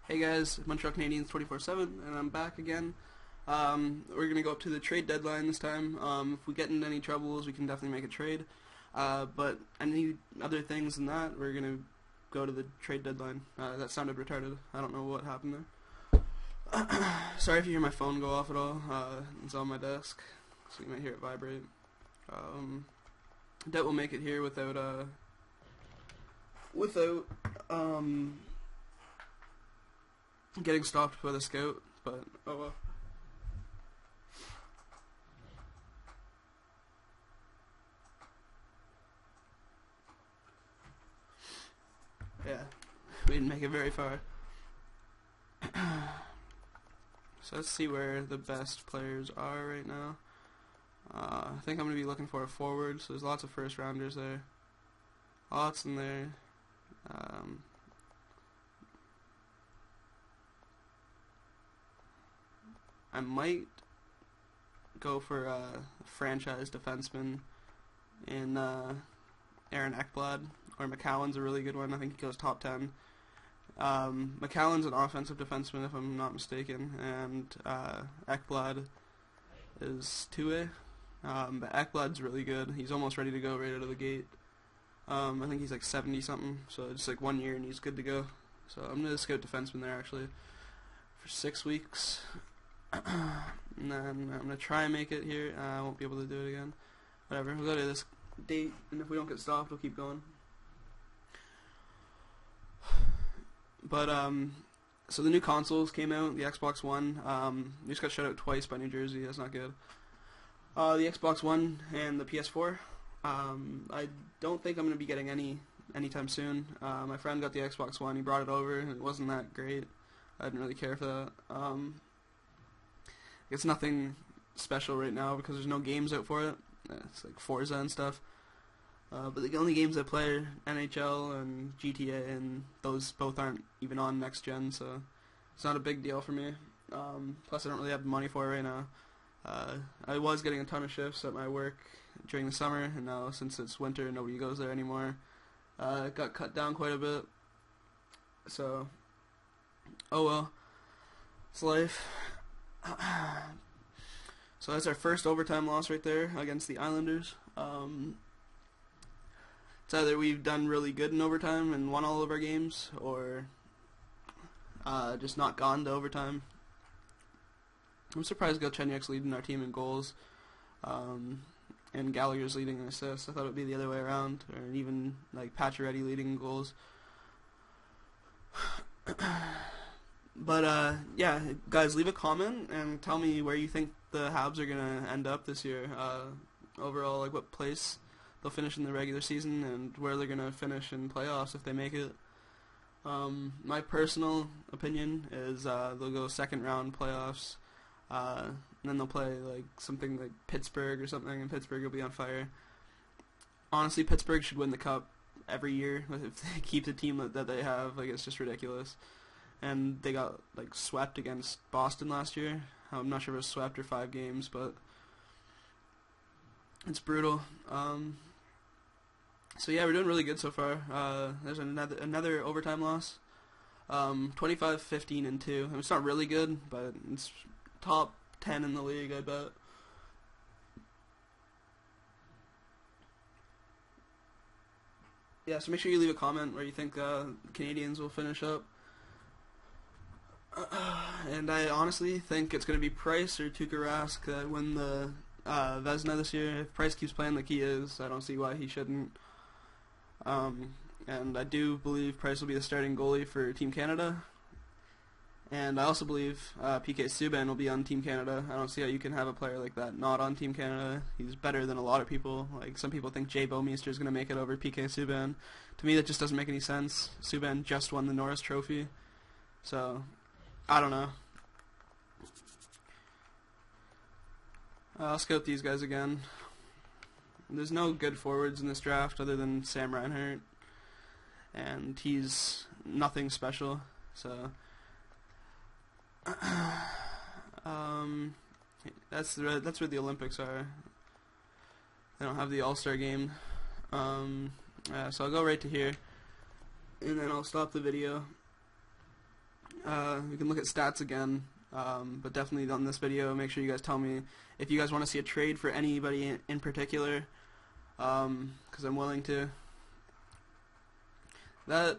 Hey guys, Montreal Canadiens 24/7, and I'm back again. We're gonna go up to the trade deadline this time. If we get into any troubles, we can definitely make a trade. But any other things than that, we're gonna go to the trade deadline. That sounded retarded. I don't know what happened there. Sorry if you hear my phone go off at all. It's on my desk, so you might hear it vibrate. Doubt we'll make it here without getting stopped by the scout, but oh well. Yeah, we didn't make it very far. So let's see where the best players are right now. I think I'm going to be looking for a forward, so there's lots of first rounders there. Lots in there. I might go for a franchise defenseman in Aaron Ekblad, or McCallum's a really good one. I think he goes top 10. McCallum's an offensive defenseman, if I'm not mistaken, and Ekblad is 2A. But Ekblad's really good. He's almost ready to go right out of the gate. I think he's like 70 something, so just like 1 year and he's good to go. So I'm gonna scout defenseman there actually for 6 weeks. And then I'm gonna try and make it here. I won't be able to do it again. Whatever. We'll go to this date, and if we don't get stopped, we'll keep going. But so the new consoles came out. The Xbox One. We just got shut out twice by New Jersey. That's not good. The Xbox One and the PS4. I don't think I'm gonna be getting anytime soon. My friend got the Xbox One. He brought it over, and it wasn't that great. I didn't really care for that. It's nothing special right now because there's no games out for it. It's like Forza and stuff. But the only games I play are NHL and GTA, and those both aren't even on next gen, so it's not a big deal for me. Plus, I don't really have the money for it right now. I was getting a ton of shifts at my work during the summer, and now since it's winter, nobody goes there anymore. It got cut down quite a bit. So, oh well, it's life. So that's our first overtime loss right there against the Islanders. It's either we've done really good in overtime and won all of our games, or just not gone to overtime. I'm surprised Galchenyuk's leading our team in goals, and Gallagher's leading in assists. I thought it would be the other way around, or even like Pacioretty leading in goals. But yeah, guys, leave a comment and tell me where you think the Habs are gonna end up this year. Overall, like what place they'll finish in the regular season and where they're gonna finish in playoffs if they make it. My personal opinion is they'll go second round playoffs, and then they'll play like something like Pittsburgh or something, and Pittsburgh will be on fire. Honestly, Pittsburgh should win the cup every year if they keep the team that they have. Like, it's just ridiculous. And they got like swept against Boston last year. I'm not sure if it was swept or 5 games, but it's brutal. So yeah, we're doing really good so far. There's another overtime loss. 25-15 and 2. I mean, it's not really good, but it's top 10 in the league, I bet. Yeah, so make sure you leave a comment where you think Canadians will finish up. And I honestly think it's going to be Price or Tuukka Rask that win the Vezina this year. If Price keeps playing like he is, I don't see why he shouldn't. And I do believe Price will be the starting goalie for Team Canada. And I also believe PK Subban will be on Team Canada. I don't see how you can have a player like that not on Team Canada. He's better than a lot of people. Like, some people think Jay Bouwmeester is going to make it over PK Subban. To me, that just doesn't make any sense. Subban just won the Norris Trophy. So, I don't know. I'll scout these guys again. There's no good forwards in this draft other than Sam Reinhart, and he's nothing special. So that's where the Olympics are. They don't have the All-Star game. So I'll go right to here, and then I'll stop the video. We can look at stats again, but definitely on this video, make sure you guys tell me if you guys want to see a trade for anybody in particular, because I'm willing to. That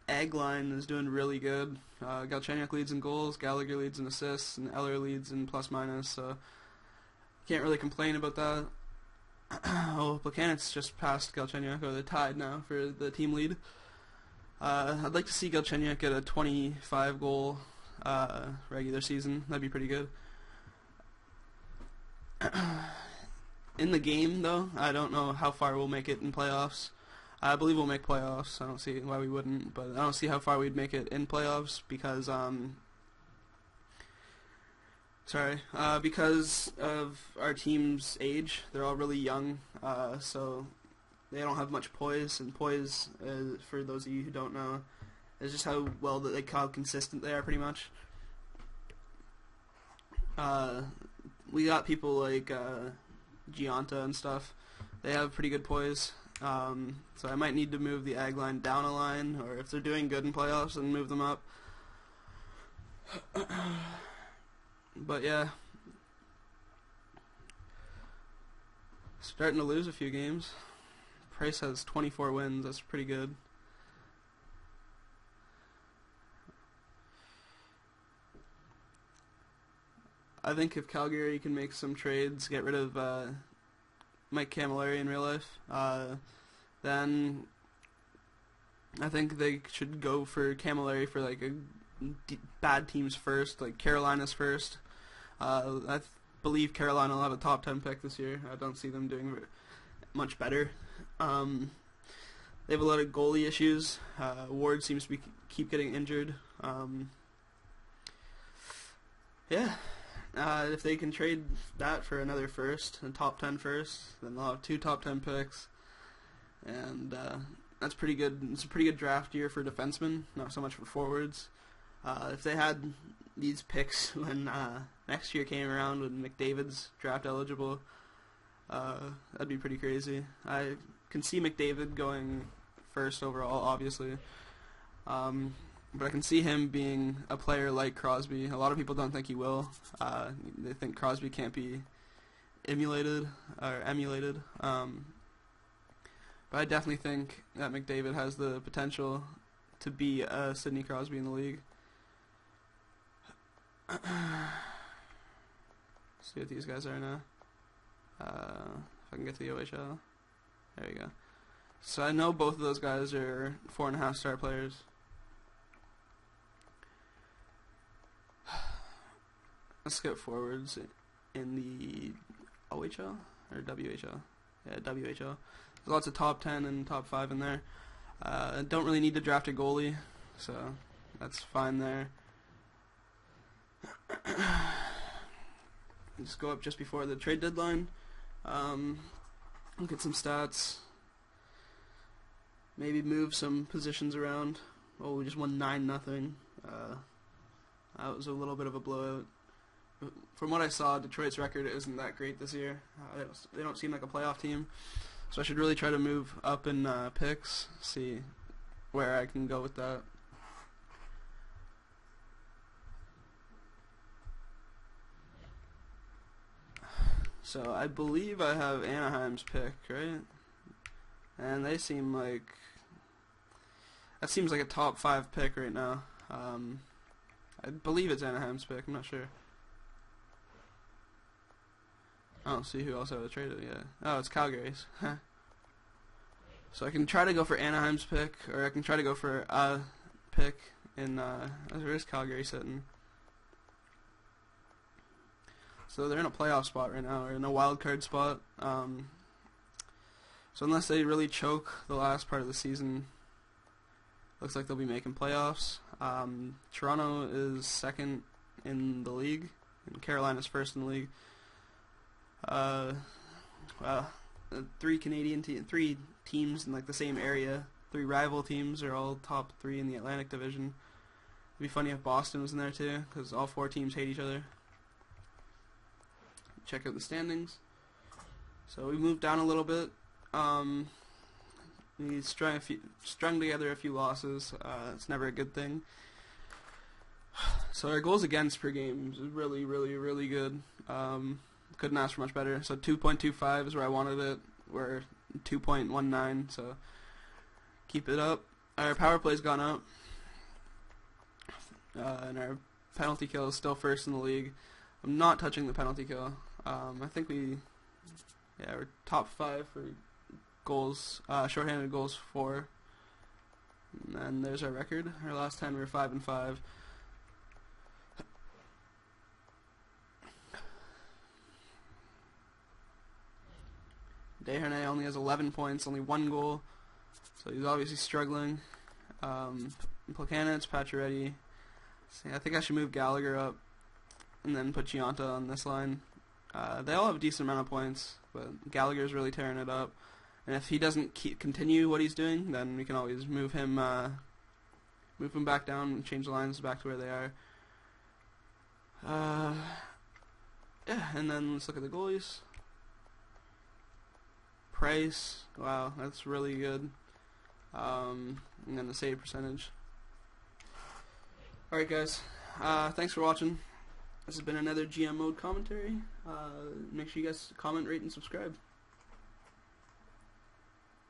egg line is doing really good. Galchenyuk leads in goals, Gallagher leads in assists, and Eller leads in plus-minus, so can't really complain about that. Oh, Buchanan's just passed Galchenyuk, or they're tied now for the team lead. I'd like to see Galchenyuk get a 25-goal regular season. That'd be pretty good. In the game, though, I don't know how far we'll make it in playoffs. I believe we'll make playoffs. I don't see why we wouldn't, but I don't see how far we'd make it in playoffs because because of our team's age. They're all really young, so they don't have much poise. And poise, for those of you who don't know, is just how how consistent they are, pretty much. We got people like Gianta and stuff. They have pretty good poise. So I might need to move the ag line down a line, or if they're doing good in playoffs, then move them up. But yeah, starting to lose a few games. Price has 24 wins. That's pretty good. I think if Calgary can make some trades, get rid of Mike Camilleri in real life, then I think they should go for Camilleri for like bad teams first, like Carolina's first. I believe Carolina will have a top 10 pick this year. I don't see them doing much better. They have a lot of goalie issues. Ward seems to keep getting injured. Yeah. If they can trade that for another first, a top 10 first, then they'll have 2 top 10 picks, and that's pretty good. It's a pretty good draft year for defensemen, not so much for forwards. If they had these picks when next year came around, when McDavid's draft eligible, that'd be pretty crazy. I can see McDavid going first overall, obviously. But I can see him being a player like Crosby. A lot of people don't think he will. They think Crosby can't be emulated. But I definitely think that McDavid has the potential to be a Sidney Crosby in the league. See what these guys are now. If I can get to the OHL. There we go. So I know both of those guys are 4.5-star players. Let's get forwards in the OHL or WHL. Yeah, WHL. There's lots of top 10 and top 5 in there. Don't really need to draft a goalie, so that's fine there. Just go up just before the trade deadline. Look at some stats. Maybe move some positions around. Oh, we just won 9-0. That was a little bit of a blowout. From what I saw, Detroit's record isn't that great this year. They don't seem like a playoff team, so I should really try to move up in picks, see where I can go with that. So I believe I have Anaheim's pick, right? And they seem like... that seems like a top 5 pick right now. I believe it's Anaheim's pick, I'm not sure. I don't see who else I would have traded yet. Oh, it's Calgary's. So I can try to go for Anaheim's pick, or I can try to go for a pick in, where is Calgary sitting? So they're in a playoff spot right now, or in a wild card spot. So unless they really choke the last part of the season, looks like they'll be making playoffs. Toronto is second in the league, and Carolina's first in the league. Three teams in like the same area, 3 rival teams are all top 3 in the Atlantic Division. It'd be funny if Boston was in there too, because all 4 teams hate each other. Check out the standings. So we moved down a little bit. We strung together a few losses. It's never a good thing. So our goals against per game is really, really, really good. Couldn't ask for much better. So 2.25 is where I wanted it. We're 2.19, so keep it up. Our power play's gone up. And our penalty kill is still first in the league. I'm not touching the penalty kill. I think we're top 5 for goals, shorthanded goals 4. And there's our record. Our last 10 we were 5-5. Desharnais only has 11 points, only 1 goal, so he's obviously struggling. Placanitz, Pacioretty. See, I think I should move Gallagher up and then put Giunta on this line. They all have a decent amount of points, but Gallagher's really tearing it up. And if he doesn't continue what he's doing, then we can always move him back down and change the lines back to where they are. Yeah, and then let's look at the goalies. Price, wow, that's really good. And then the save percentage. Alright guys, thanks for watching. This has been another GM Mode commentary. Make sure you guys comment, rate, and subscribe.